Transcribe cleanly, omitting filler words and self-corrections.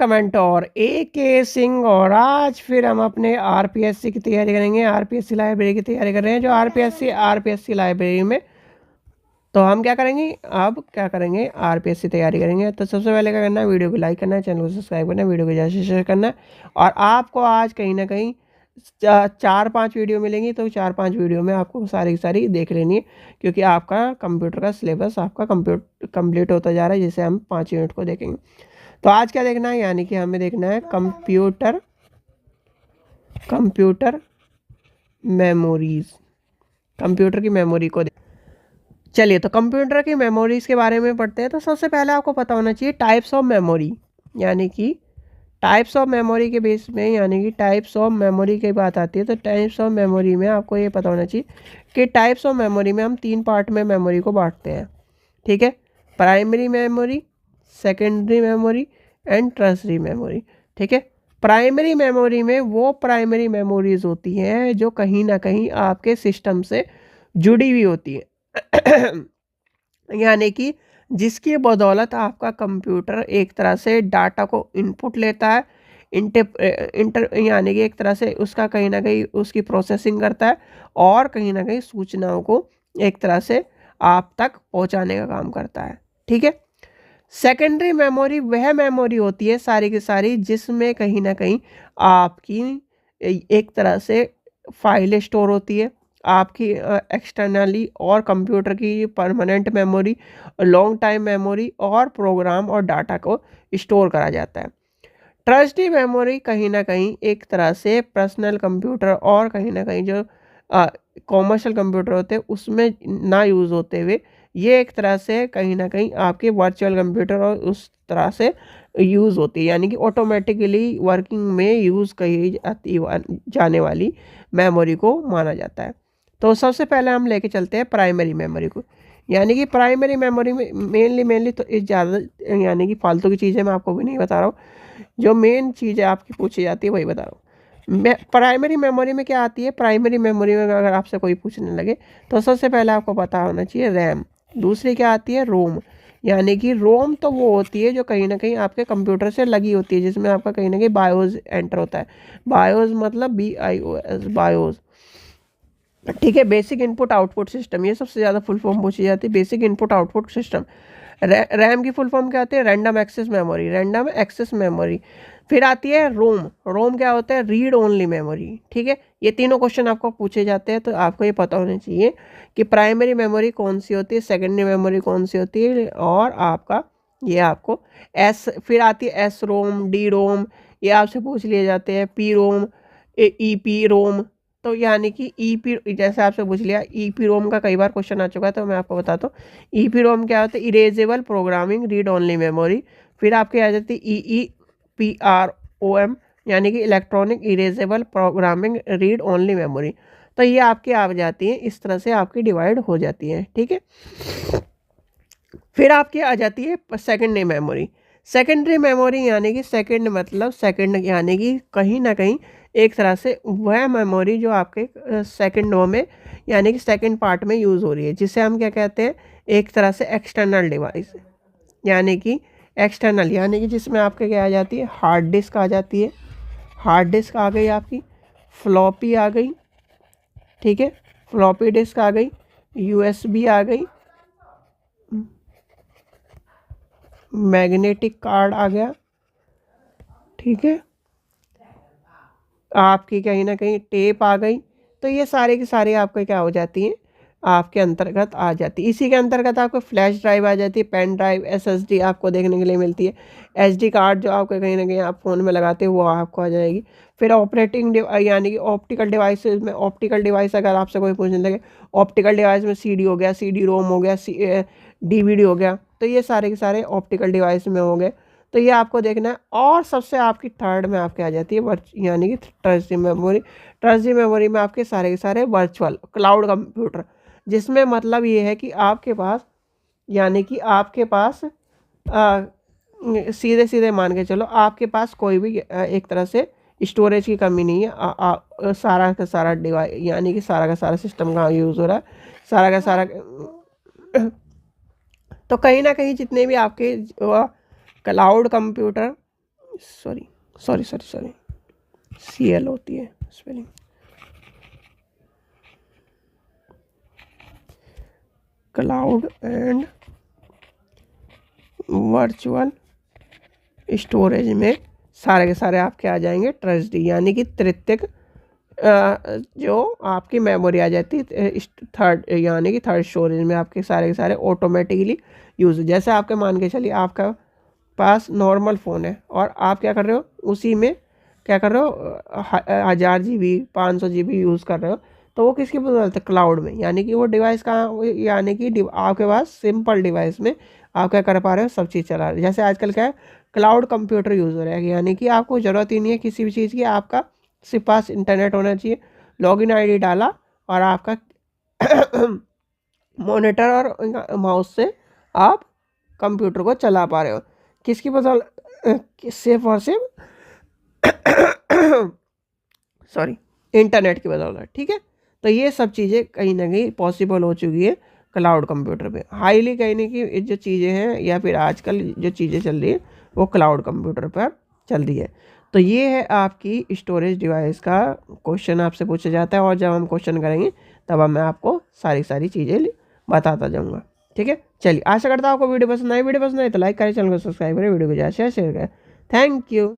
Comment और AK Singh. और आज फिर हम अपने RPSC की तैयारी करेंगे। RPSC लाइब्रेरी की तैयारी कर रहे हैं, जो RPSC लाइब्रेरी में तो हम क्या करेंगे, अब क्या करेंगे, RPSC तैयारी करेंगे। तो सबसे पहले क्या करना है, वीडियो को लाइक करना है, चैनल को सब्सक्राइब करना है, वीडियो को ज़्यादा से शेयर करना है। और आपको आज कहीं ना कहीं 4-5 वीडियो मिलेंगी, तो 4-5 वीडियो में आपको सारी की सारी देख लेनी है, क्योंकि आपका कंप्यूटर का सिलेबस आपका कंप्लीट होता जा रहा है, जिसे हम 5 यूनिट को देखेंगे। तो आज क्या देखना है, यानी कि हमें देखना है कंप्यूटर मेमोरीज, कंप्यूटर की मेमोरी को। चलिए, तो कंप्यूटर की मेमोरीज के बारे में पढ़ते हैं। तो सबसे पहले आपको पता होना चाहिए टाइप्स ऑफ मेमोरी, यानी कि टाइप्स ऑफ मेमोरी के बेस में, यानी कि टाइप्स ऑफ मेमोरी की बात आती है। तो टाइप्स ऑफ मेमोरी में आपको ये पता होना चाहिए कि टाइप्स ऑफ मेमोरी में हम 3 पार्ट में मेमोरी को बांटते हैं, ठीक है। Primary memory, secondary memory and tertiary memory, ठीक है। प्राइमरी मेमोरी में वो प्राइमरी मेमोरीज होती हैं जो कहीं ना कहीं आपके सिस्टम से जुड़ी हुई होती है यानी कि जिसकी बदौलत आपका कंप्यूटर एक तरह से डाटा को इनपुट लेता है, इंटर यानी कि एक तरह से उसका कहीं ना कहीं उसकी प्रोसेसिंग करता है, और कहीं ना कहीं सूचनाओं को एक तरह से आप तक पहुंचाने का काम करता है, ठीक है। सेकेंडरी मेमोरी वह मेमोरी होती है सारी की सारी जिसमें कहीं ना कहीं आपकी एक तरह से फाइलें स्टोर होती है, आपकी एक्सटर्नली, और कंप्यूटर की permanent memory, long time memory, और प्रोग्राम और डाटा को स्टोर करा जाता है। ट्रस्टी मेमोरी कहीं ना कहीं एक तरह से पर्सनल कंप्यूटर और कहीं ना कहीं जो कॉमर्शियल कंप्यूटर होते हैं उसमें ना यूज़ होते हुए, ये एक तरह से कहीं ना कहीं आपके वर्चुअल कंप्यूटर और उस तरह से यूज़ होती है, यानी कि ऑटोमेटिकली वर्किंग में यूज़ कही जाने वाली मेमोरी को माना जाता है। तो सबसे पहले हम लेके चलते हैं प्राइमरी मेमोरी को, यानी कि प्राइमरी मेमोरी में मेनली तो इस ज़्यादा, यानी कि फालतू की चीज़ें मैं आपको भी नहीं बता रहा हूँ, जो मेन चीज़ें आपकी पूछी जाती है वही बता रहा हूँ। प्राइमरी मेमोरी में क्या आती है, प्राइमरी मेमोरी में अगर आपसे कोई पूछने लगे तो सबसे पहले आपको पता होना चाहिए रैम। दूसरी क्या आती है, रोम, यानी कि रोम तो वो होती है जो कहीं ना कहीं आपके कंप्यूटर से लगी होती है, जिसमें आपका कहीं ना कहीं बायोस एंटर होता है। बायोस मतलब BIOS, बायोस, ठीक है। बेसिक इनपुट आउटपुट सिस्टम, ये सबसे ज़्यादा फुल फॉर्म पूछी जाती है, basic input output system. RAM की फुल फॉर्म क्या आती है, random access memory, random access memory. फिर आती है रोम, रोम क्या होता है, रीड ओनली मेमोरी, ठीक है। ये तीनों क्वेश्चन आपको पूछे जाते हैं, तो आपको ये पता होना चाहिए कि प्राइमरी मेमोरी कौन सी होती है, सेकेंडरी मेमोरी कौन सी होती है, और आपका ये आपको फिर आती है एस रोम, डी रोम, ये आपसे पूछ लिए जाते हैं, पी रोम, EP रोम। तो यानी कि EP, जैसे आपसे पूछ लिया EP रोम का कई बार क्वेश्चन आ चुका है, तो मैं आपको बताता हूँ EP रोम क्या होता है, erasable programming read only memory. फिर आपकी आ जाती है EEPROM, यानी कि electronic erasable programming read only memory. तो ये आपकी आ जाती है, इस तरह से आपकी डिवाइड हो जाती है, ठीक है। फिर आपकी आ जाती है सेकेंडरी मेमोरी। सेकेंडरी मेमोरी यानी कि सेकेंड मतलब सेकेंड, यानी कि कहीं ना कहीं एक तरह से वह मेमोरी जो आपके सेकेंडों में, यानी कि सेकेंड पार्ट में यूज़ हो रही है, जिसे हम क्या कहते हैं, एक तरह से एक्सटर्नल डिवाइस, यानी कि एक्सटर्नल, यानी कि जिसमें आपके क्या आ जाती है, हार्ड डिस्क आ जाती है, हार्ड डिस्क आ गई आपकी, फ्लॉपी आ गई, ठीक है, फ्लॉपी डिस्क आ गई, USB आ गई, मैग्नेटिक कार्ड आ गया, ठीक है, आपकी कहीं ना कहीं टेप आ गई। तो ये सारे की सारी आपके क्या हो जाती हैं, आपके अंतर्गत आ जाती है। इसी के अंतर्गत आपको फ्लैश ड्राइव आ जाती है, पेन ड्राइव, SSD आपको देखने के लिए मिलती है, SD कार्ड जो आपको कहीं ना कहीं आप फ़ोन में लगाते हो वो आपको आ जाएगी। फिर ऑपरेटिंग यानी कि ऑप्टिकल डिवाइसेस में, ऑप्टिकल डिवाइस अगर आपसे कोई पूछने लगे, ऑप्टिकल डिवाइस में CD हो गया, CD रोम हो गया, DVD हो गया, तो ये सारे के सारे ऑप्टिकल डिवाइस में हो गए। तो ये आपको देखना है। और सबसे आपकी थर्ड में आपके आ जाती है यानी कि ट्रस्टी मेमोरी। ट्रस्टी मेमोरी में आपके सारे के सारे वर्चुअल क्लाउड कंप्यूटर, जिसमें मतलब ये है कि आपके पास, यानी कि आपके पास सीधे सीधे मान के चलो, आपके पास कोई भी एक तरह से स्टोरेज की कमी नहीं है। सारा का सारा डिवाइस, यानी कि सारा का सारा सिस्टम का यूज़ हो रहा है, सारा का सारा तो कहीं ना कहीं जितने भी आपके cloud computer sorry sorry sorry sorry CL होती है spelling. Cloud and virtual storage में सारे के सारे आपके आ जाएंगे ट्रस्टी, यानी कि तृतीयक जो आपकी मेमोरी आ जाती है थर्ड, यानी कि थर्ड स्टोरेज में आपके सारे के सारे ऑटोमेटिकली यूज़। जैसे आपके मान के चलिए आपका पास नॉर्मल फ़ोन है और आप क्या कर रहे हो, उसी में क्या कर रहे हो 1000 GB 500 GB यूज़ कर रहे हो, तो वो किसकी बदौलत है, क्लाउड में। यानी कि वो डिवाइस कहाँ, यानी कि आपके पास सिंपल डिवाइस में आप क्या कर पा रहे हो, सब चीज़ चला रहे हो। जैसे आजकल क्या है, क्लाउड कंप्यूटर यूज़ हो रहा है, यानी कि आपको ज़रूरत ही नहीं है किसी भी चीज़ की, आपका सिर्फ पास इंटरनेट होना चाहिए, लॉगिन आईडी डाला और आपका मॉनिटर और माउस से आप कंप्यूटर को चला पा रहे हो। किसकी बदौलत, सिर्फ और सिर्फ सॉरी इंटरनेट की बदौलत। ठीक है, तो ये सब चीज़ें कहीं ना कहीं पॉसिबल हो चुकी है क्लाउड कंप्यूटर पे। हाईली कहने की जो चीज़ें हैं या फिर आजकल जो चीज़ें चल रही है वो क्लाउड कंप्यूटर पर चल रही है। तो ये है आपकी स्टोरेज डिवाइस का क्वेश्चन आपसे पूछा जाता है, और जब हम क्वेश्चन करेंगे तब मैं आपको सारी चीज़ें बताता जाऊँगा। ठीक है, चलिए आशा करता हूँ आपको वीडियो पसंद आई। वीडियो पसंद आई तो लाइक करें, चैनल को सब्सक्राइब करें, वीडियो को ज़्यादा शेयर करें। Thank you.